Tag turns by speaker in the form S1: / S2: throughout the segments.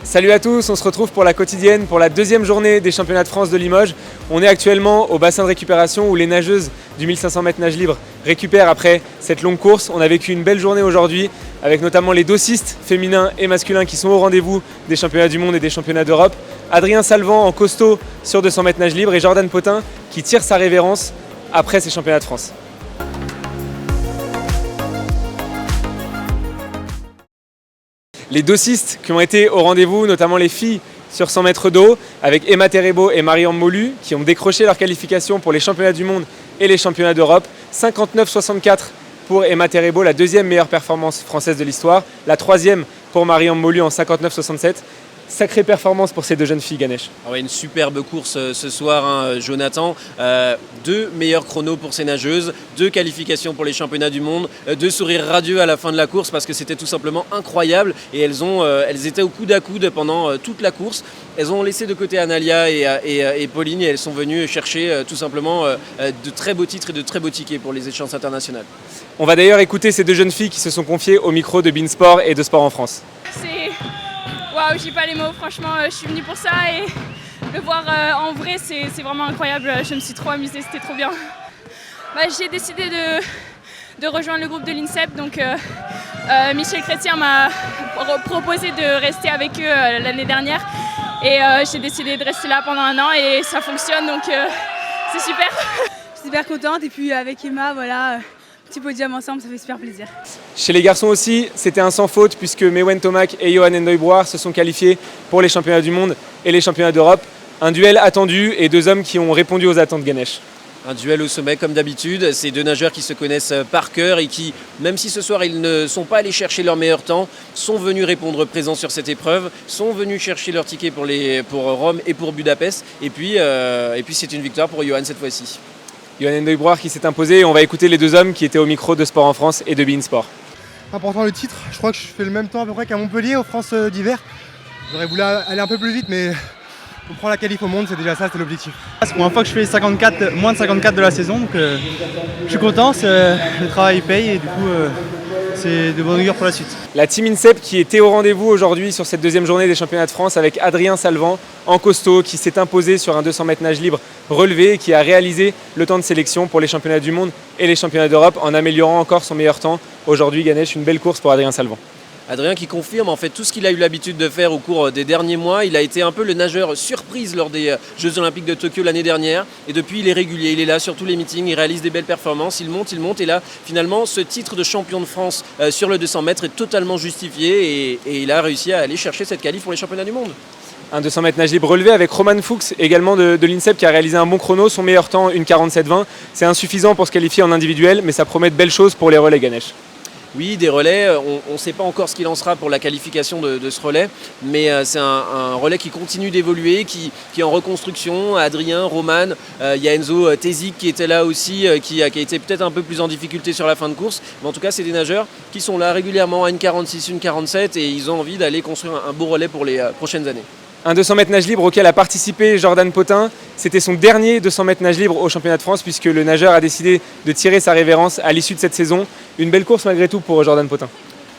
S1: Salut à tous, on se retrouve pour la quotidienne, pour la deuxième journée des championnats de France de Limoges. On est actuellement au bassin de récupération où les nageuses du 1500 mètres nage libre récupèrent après cette longue course. On a vécu une belle journée aujourd'hui avec notamment les dossistes féminins et masculins qui sont au rendez-vous des championnats du monde et des championnats d'Europe. Adrien Salvant en costaud sur 200 mètres nage libre et Jordan Potin qui tire sa révérence après ces championnats de France. Les dossistes qui ont été au rendez-vous, notamment les filles sur 100 mètres d'eau, avec Emma Terebo et Mariam Molu, qui ont décroché leur qualification pour les championnats du monde et les championnats d'Europe. 59,64 pour Emma Terebo, la deuxième meilleure performance française de l'histoire. La troisième pour Mariam Molu en 59,67. Sacrée performance pour ces deux jeunes filles, Ganesh.
S2: Ah ouais, une superbe course ce soir, Jonathan. Deux meilleurs chronos pour ces nageuses, deux qualifications pour les championnats du monde, deux sourires radieux à la fin de la course parce que c'était tout simplement incroyable. Et elles étaient au coude à coude pendant toute la course. Elles ont laissé de côté Analia et Pauline et elles sont venues chercher tout simplement de très beaux titres et de très beaux tickets pour les échéances internationales.
S1: On va d'ailleurs écouter ces deux jeunes filles qui se sont confiées au micro de Beansport et de Sport en France.
S3: Waouh, j'ai pas les mots, franchement, je suis venue pour ça et le voir en vrai, c'est vraiment incroyable. Je me suis trop amusée, c'était trop bien. J'ai décidé de rejoindre le groupe de l'INSEP, donc Michel Chrétien m'a proposé de rester avec eux l'année dernière et j'ai décidé de rester là pendant un an et ça fonctionne, donc c'est super.
S4: Je suis super contente et puis avec Emma, voilà. Petit podium ensemble, ça fait super plaisir.
S1: Chez les garçons aussi, c'était un sans faute puisque Mewen Tomac et Johan Ndoye-Brouard se sont qualifiés pour les championnats du monde et les championnats d'Europe. Un duel attendu et deux hommes qui ont répondu aux attentes, Ganesh.
S2: Un duel au sommet comme d'habitude, ces deux nageurs qui se connaissent par cœur et qui, même si ce soir ils ne sont pas allés chercher leur meilleur temps, sont venus répondre présents sur cette épreuve, sont venus chercher leur ticket pour Rome et pour Budapest. Et puis c'est une victoire pour Johan cette fois-ci.
S1: Johan Ndoye-Brouard qui s'est imposé et on va écouter les deux hommes qui étaient au micro de Sport en France et de beIN Sport.
S5: Important le titre, je crois que je fais le même temps à peu près qu'à Montpellier aux France d'hiver. J'aurais voulu aller un peu plus vite mais on prend la qualif au monde, c'est déjà ça, c'est l'objectif.
S6: C'est la première fois que je fais moins de 54 de la saison, donc je suis content, le travail paye et du coup c'est de bonne augure pour la suite.
S1: La team INSEP qui était au rendez-vous aujourd'hui sur cette deuxième journée des championnats de France avec Adrien Salvant en costaud qui s'est imposé sur un 200 mètres nage libre relevé et qui a réalisé le temps de sélection pour les championnats du monde et les championnats d'Europe en améliorant encore son meilleur temps. Aujourd'hui, Ganesh, une belle course pour Adrien Salvant.
S2: Adrien qui confirme en fait tout ce qu'il a eu l'habitude de faire au cours des derniers mois. Il a été un peu le nageur surprise lors des Jeux Olympiques de Tokyo l'année dernière. Et depuis, il est régulier, il est là sur tous les meetings, il réalise des belles performances, il monte. Et là, finalement, ce titre de champion de France sur le 200 mètres est totalement justifié. Et il a réussi à aller chercher cette qualif pour les championnats du monde.
S1: Un 200 mètres nage libre relevé avec Roman Fuchs, également de l'INSEP, qui a réalisé un bon chrono. Son meilleur temps, 1,47,20. C'est insuffisant pour se qualifier en individuel, mais ça promet de belles choses pour les relais, Ganesh.
S2: Oui, des relais, on ne sait pas encore ce qu'il en sera pour la qualification de ce relais, mais c'est un relais qui continue d'évoluer, qui est en reconstruction. Adrien, Roman, il y a Enzo Tezik qui était là aussi, qui a été peut-être un peu plus en difficulté sur la fin de course. Mais en tout cas, c'est des nageurs qui sont là régulièrement à 1,46, 1,47 et ils ont envie d'aller construire un beau relais pour les prochaines années.
S1: Un 200 mètres nage libre auquel a participé Jordan Potin. C'était son dernier 200 mètres nage libre au championnat de France puisque le nageur a décidé de tirer sa révérence à l'issue de cette saison. Une belle course malgré tout pour Jordan Potin.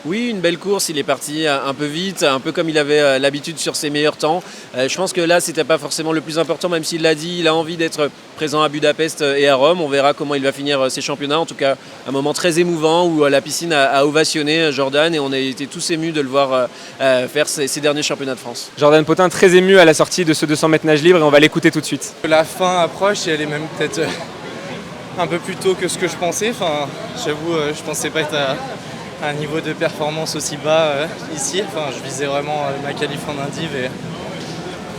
S2: Oui, une belle course, il est parti un peu vite, un peu comme il avait l'habitude sur ses meilleurs temps. Je pense que là, c'était pas forcément le plus important, même s'il l'a dit, il a envie d'être présent à Budapest et à Rome. On verra comment il va finir ses championnats. En tout cas, un moment très émouvant où la piscine a ovationné Jordan et on a été tous émus de le voir faire ses derniers championnats de France.
S1: Jordan Potin très ému à la sortie de ce 200 mètres nage libre et on va l'écouter tout de suite.
S7: La fin approche et elle est même peut-être un peu plus tôt que ce que je pensais. Enfin, j'avoue, je pensais pas être à un niveau de performance aussi bas ici. Enfin, je visais vraiment ma qualif en indiv et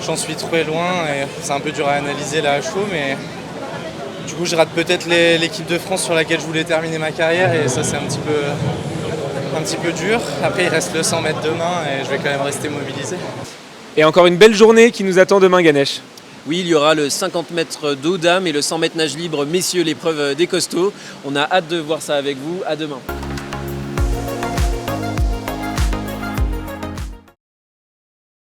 S7: j'en suis très loin et c'est un peu dur à analyser là à chaud, mais du coup je rate peut-être l'équipe de France sur laquelle je voulais terminer ma carrière et ça c'est un petit peu dur. Après il reste le 100 mètres demain et je vais quand même rester mobilisé.
S1: Et encore une belle journée qui nous attend demain, Ganesh.
S2: Oui, il y aura le 50 mètres d'eau dames et le 100 mètres nage libre messieurs, l'épreuve des costauds. On a hâte de voir ça avec vous. À demain.